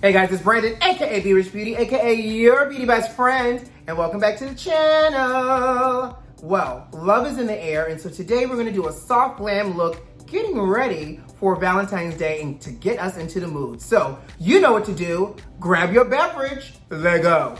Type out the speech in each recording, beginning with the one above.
Hey guys, it's Brandon, aka B.Rich Beauty, aka your beauty best friend, and welcome back to the channel. Well, love is in the air, and so today we're gonna do a soft glam look, getting ready for Valentine's Day and to get us into the mood. So, you know what to do. Grab your beverage, let go.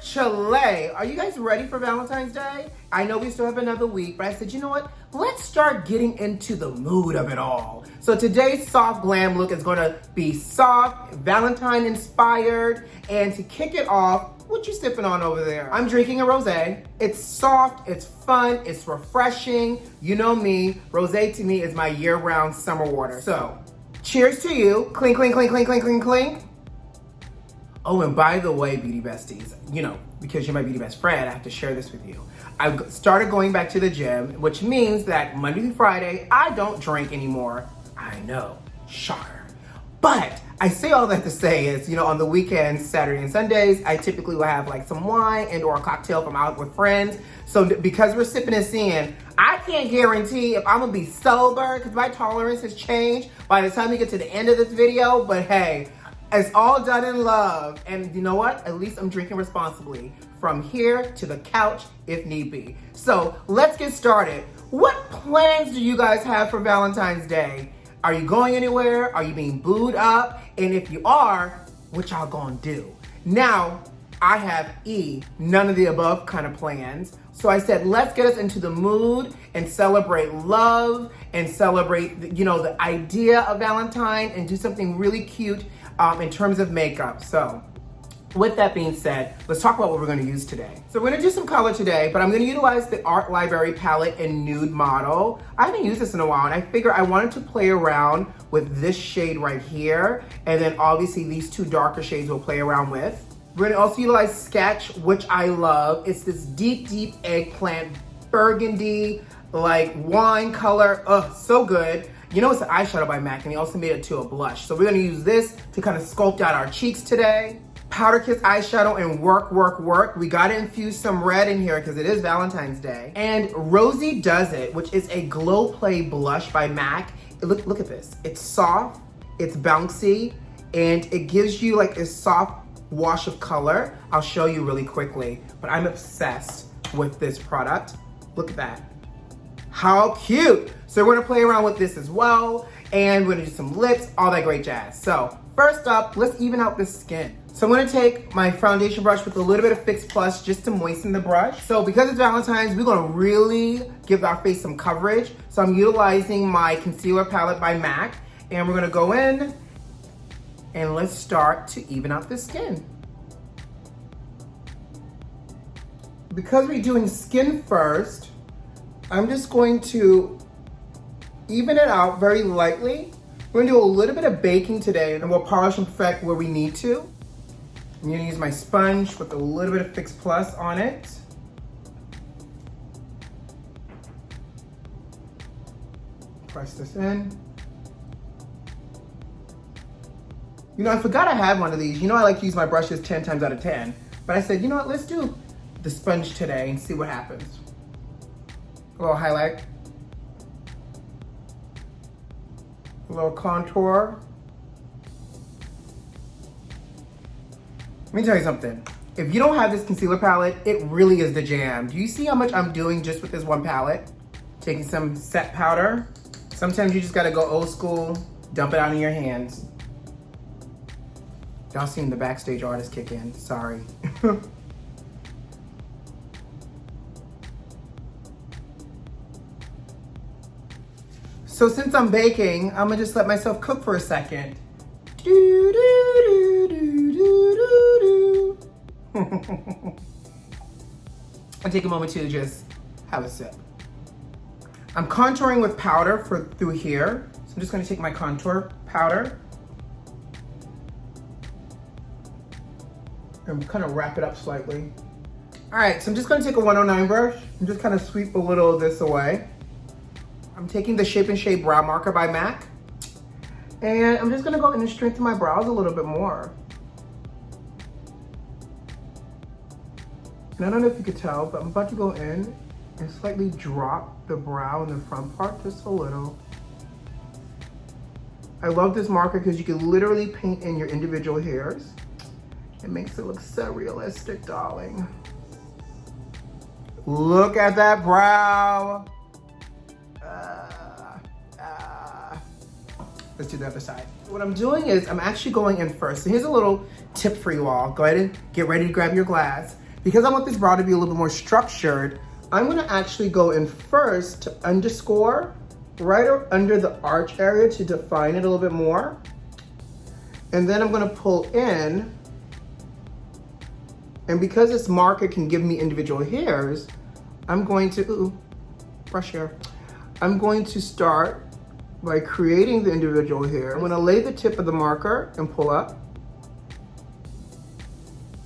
Chile. Are you guys ready for Valentine's Day? I know we still have another week, but I said, you know what? Let's start getting into the mood of it all. So today's soft glam look is gonna be soft, Valentine inspired, and to kick it off, what you sipping on over there? I'm drinking a rosé. It's soft, it's fun, it's refreshing. You know me, rosé to me is my year-round summer water. So, cheers to you. Clink, clink, clink, clink, clink, clink, clink. Oh, and by the way, beauty besties, you know, because you're my beauty best friend, I have to share this with you. I've started going back to the gym, which means that Monday through Friday, I don't drink anymore. I know, shocker. But I say all that to say is, you know, on the weekends, Saturday and Sundays, I typically will have like some wine and or a cocktail if I'm out with friends. So because we're sipping and seeing, I can't guarantee if I'm gonna be sober because my tolerance has changed by the time we get to the end of this video, but hey, it's all done in love. And you know what? At least I'm drinking responsibly from here to the couch if need be. So let's get started. What plans do you guys have for Valentine's Day? Are you going anywhere? Are you being booed up? And if you are, what y'all gonna do? Now, I have none of the above kind of plans. So I said, let's get us into the mood and celebrate love and celebrate, you know, the idea of Valentine and do something really cute in terms of makeup. So with that being said, let's talk about what we're gonna use today. So we're gonna do some color today, but I'm gonna utilize the Art Library palette in Nude model. I haven't used this in a while, and I figure I wanted to play around with this shade right here, and then obviously these two darker shades we'll play around with. We're gonna also utilize Sketch, which I love. It's this deep, deep eggplant burgundy, like wine color. Ugh, so good. You know it's an eyeshadow by MAC, and he also made it to a blush. So we're gonna use this to kind of sculpt out our cheeks today. Powder Kiss eyeshadow and Werk, Werk, Werk. We gotta infuse some red in here because it is Valentine's Day. And Rosie Does It, which is a Glow Play blush by MAC. Look at this. It's soft, it's bouncy, and it gives you like a soft wash of color. I'll show you really quickly, but I'm obsessed with this product. Look at that. How cute. So we're gonna play around with this as well, and we're gonna do some lips, all that great jazz. So first up, let's even out the skin. So I'm gonna take my foundation brush with a little bit of Fix Plus just to moisten the brush. So because it's Valentine's, we're gonna really give our face some coverage. So I'm utilizing my concealer palette by MAC, and we're gonna go in and let's start to even out the skin. Because we're doing skin first, I'm just going to even it out very lightly. We're gonna do a little bit of baking today, and we'll polish and perfect where we need to. I'm gonna use my sponge with a little bit of Fix Plus on it. Press this in. You know, I forgot I had one of these. You know I like to use my brushes 10 times out of 10. But I said, you know what, let's do the sponge today and see what happens. A little highlight. A little contour. Let me tell you something. If you don't have this concealer palette, it really is the jam. Do you see how much I'm doing just with this one palette? Taking some set powder. Sometimes you just gotta go old school, dump it out in your hands. Y'all seen the backstage artist kick in, sorry. So since I'm baking, I'm gonna just let myself cook for a second. I take a moment to just have a sip. I'm contouring with powder through here. So I'm just gonna take my contour powder and kind of wrap it up slightly. All right, so I'm just gonna take a 109 brush and just kind of sweep a little of this away. I'm taking the Shape and Shade Brow Marker by MAC, and I'm just gonna go in and strengthen my brows a little bit more. And I don't know if you could tell, but I'm about to go in and slightly drop the brow in the front part just a little. I love this marker because you can literally paint in your individual hairs. It makes it look so realistic, darling. Look at that brow. Let's do the other side. What I'm doing is I'm actually going in first. So here's a little tip for you all. Go ahead and get ready to grab your glass. Because I want this brow to be a little bit more structured, I'm gonna actually go in first to underscore right under the arch area to define it a little bit more. And then I'm gonna pull in, and because this marker can give me individual hairs, I'm going to, ooh, brush hair. I'm going to start by creating the individual hair. I'm gonna lay the tip of the marker and pull up.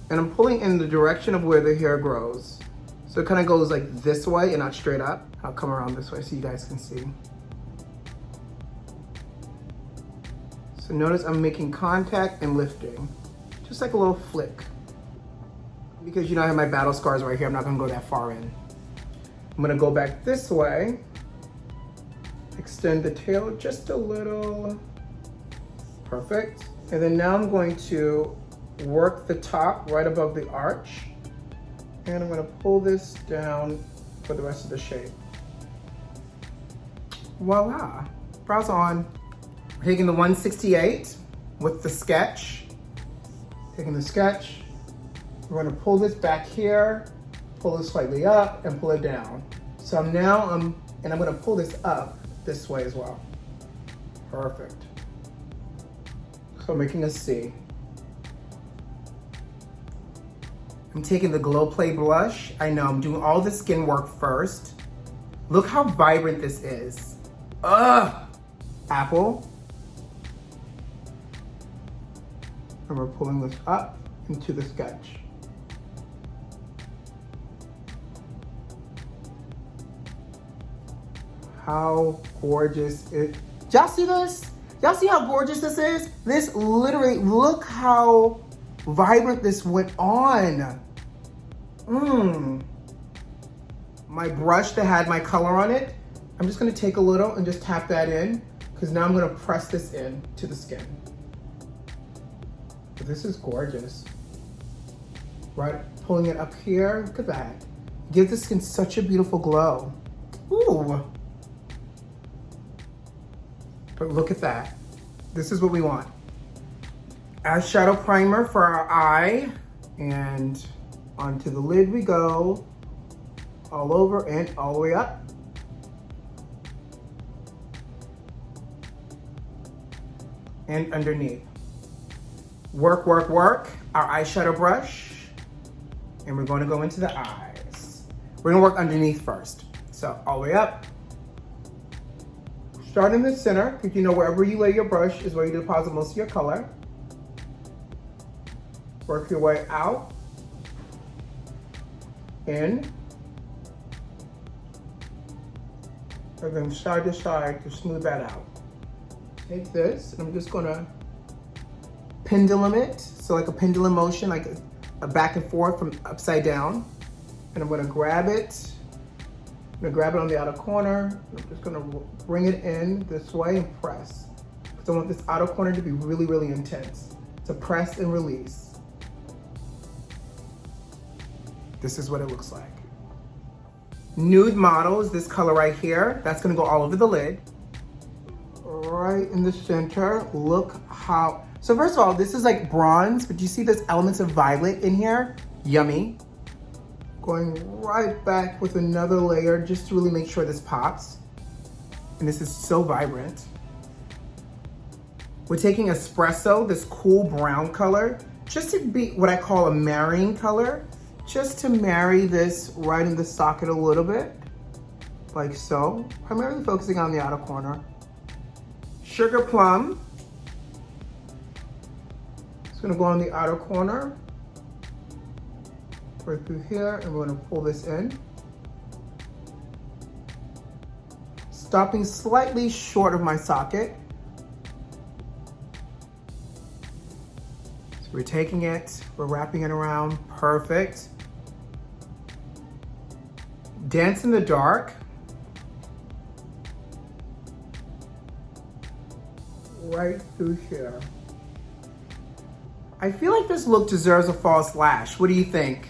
And I'm pulling in the direction of where the hair grows. So it kind of goes like this way and not straight up. I'll come around this way so you guys can see. So notice I'm making contact and lifting, just like a little flick. Because you know I have my battle scars right here, I'm not gonna go that far in. I'm gonna go back this way, extend the tail just a little. Perfect. And then now I'm going to work the top right above the arch. And I'm gonna pull this down for the rest of the shape. Voila, brows on. Taking the 168 with the sketch. Taking the sketch, we're gonna pull this back here, pull it slightly up and pull it down. So I'm gonna pull this up this way as well. Perfect. So making a C. I'm taking the Glow Play blush. I know, I'm doing all the skin work first. Look how vibrant this is. Ugh! Apple. And we're pulling this up into the sketch. How gorgeous it, y'all see this? Y'all see how gorgeous this is? This literally, look how vibrant this went on. My brush that had my color on it, I'm just gonna take a little and just tap that in, because now I'm gonna press this in to the skin. But this is gorgeous. Right, pulling it up here, look at that. Gives the skin such a beautiful glow. Ooh. But look at that. This is what we want. Eyeshadow primer for our eye, and onto the lid we go, all over and all the way up. And underneath. Work, work, work, our eyeshadow brush, and we're going to go into the eyes. We're gonna work underneath first. So all the way up. Start in the center, because you know wherever you lay your brush is where you deposit most of your color. Work your way out, in, and then side to side to smooth that out. Take this, and I'm just gonna pendulum it, so like a pendulum motion, like a back and forth from upside down. And I'm gonna grab it. I'm gonna grab it on the outer corner. I'm just gonna bring it in this way and press. Because I want this outer corner to be really, really intense. So press and release. This is what it looks like. Nude Model is this color right here. That's gonna go all over the lid. Right in the center, look how, so first of all, this is like bronze, but you see there's elements of violet in here? Yummy. Going right back with another layer just to really make sure this pops. And this is so vibrant. We're taking Espresso, this cool brown color, just to be what I call a marrying color, just to marry this right in the socket a little bit, like so. Primarily focusing on the outer corner. Sugar Plum. It's gonna go on the outer corner, right through here, and we're gonna pull this in. Stopping slightly short of my socket. So we're taking it, we're wrapping it around, perfect. Dance in the Dark. Right through here. I feel like this look deserves a false lash. What do you think?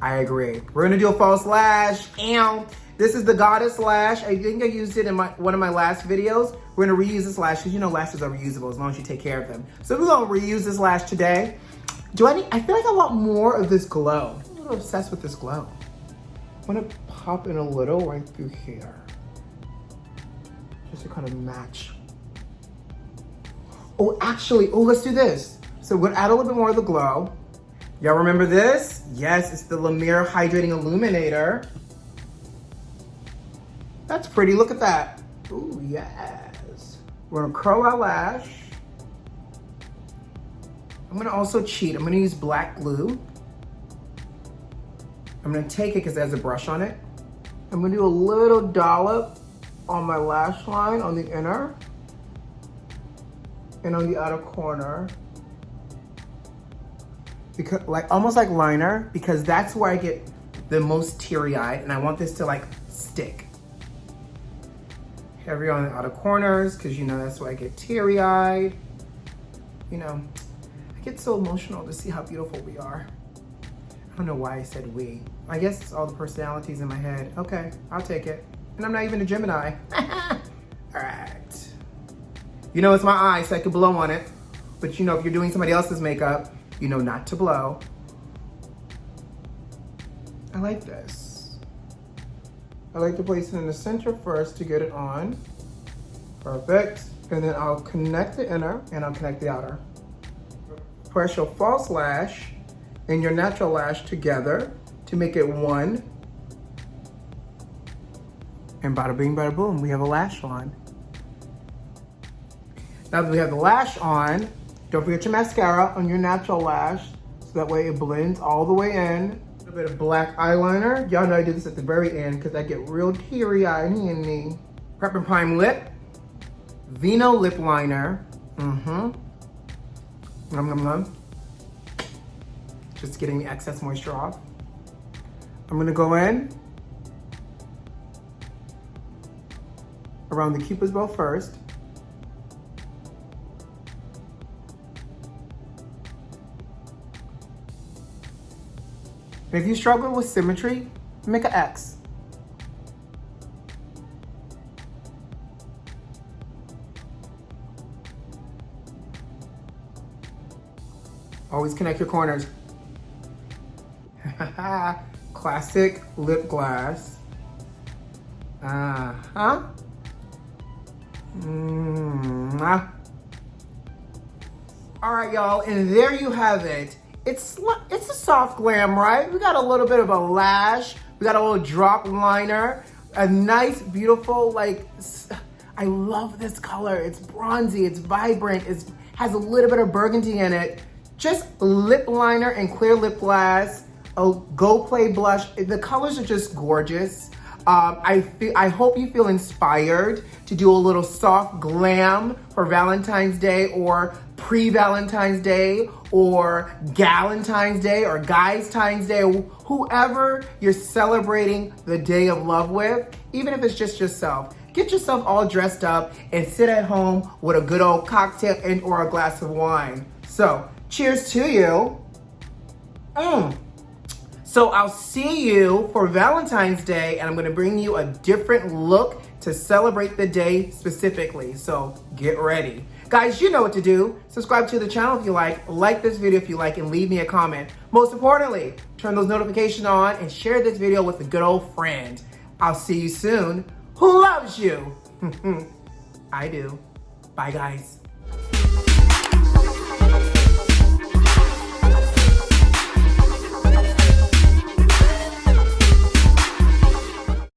I agree. We're gonna do a false lash. Ow. This is the Goddess Lash. I think I used it in one of my last videos. We're gonna reuse this lash because you know lashes are reusable as long as you take care of them. So we're gonna reuse this lash today. I feel like I want more of this glow. I'm a little obsessed with this glow. I wanna pop in a little right through here. Just to kind of match. Oh, actually, let's do this. So we're gonna add a little bit more of the glow. Y'all remember this? Yes, it's the La Mer Hydrating Illuminator. That's pretty, look at that. Ooh, yes. We're gonna curl our lash. I'm gonna also cheat. I'm gonna use black glue. I'm gonna take it because it has a brush on it. I'm gonna do a little dollop on my lash line on the inner and on the outer corner. Because almost like liner, because that's where I get the most teary-eyed and I want this to like stick. Heavy on the outer corners, because you know that's where I get teary-eyed. You know, I get so emotional to see how beautiful we are. I don't know why I said we. I guess it's all the personalities in my head. Okay, I'll take it. And I'm not even a Gemini. All right. You know it's my eye, so I could blow on it. But you know, if you're doing somebody else's makeup, you know not to blow. I like this. I like to place it in the center first to get it on. Perfect. And then I'll connect the inner and I'll connect the outer. Press your false lash and your natural lash together to make it one. And bada bing, bada boom, we have a lash on. Now that we have the lash on, don't forget your mascara on your natural lash, so that way it blends all the way in. A little bit of black eyeliner. Y'all know I do this at the very end because I get real teary-eyed in me. Prep+Prime lip. Vino lip liner. Nom nom nom. Just getting the excess moisture off. I'm gonna go in around the Cupid's bow first. And if you struggle with symmetry, make an X. Always connect your corners. Classic lip gloss. All right, y'all, and there you have it. It's a soft glam, right? We got a little bit of a lash. We got a little drop liner. A nice, beautiful, I love this color. It's bronzy, it's vibrant, it has a little bit of burgundy in it. Just lip liner and clear lip glass, a Go Play blush. The colors are just gorgeous. I hope you feel inspired to do a little soft glam for Valentine's Day or pre-Valentine's Day or Galentine's Day or Guys-Tine's Day, or whoever you're celebrating the day of love with, even if it's just yourself. Get yourself all dressed up and sit at home with a good old cocktail and or a glass of wine. So, cheers to you. So I'll see you for Valentine's Day, and I'm gonna bring you a different look to celebrate the day specifically. So get ready. Guys, you know what to do. Subscribe to the channel if you like this video if you like, and leave me a comment. Most importantly, turn those notifications on and share this video with a good old friend. I'll see you soon. Who loves you? I do. Bye, guys.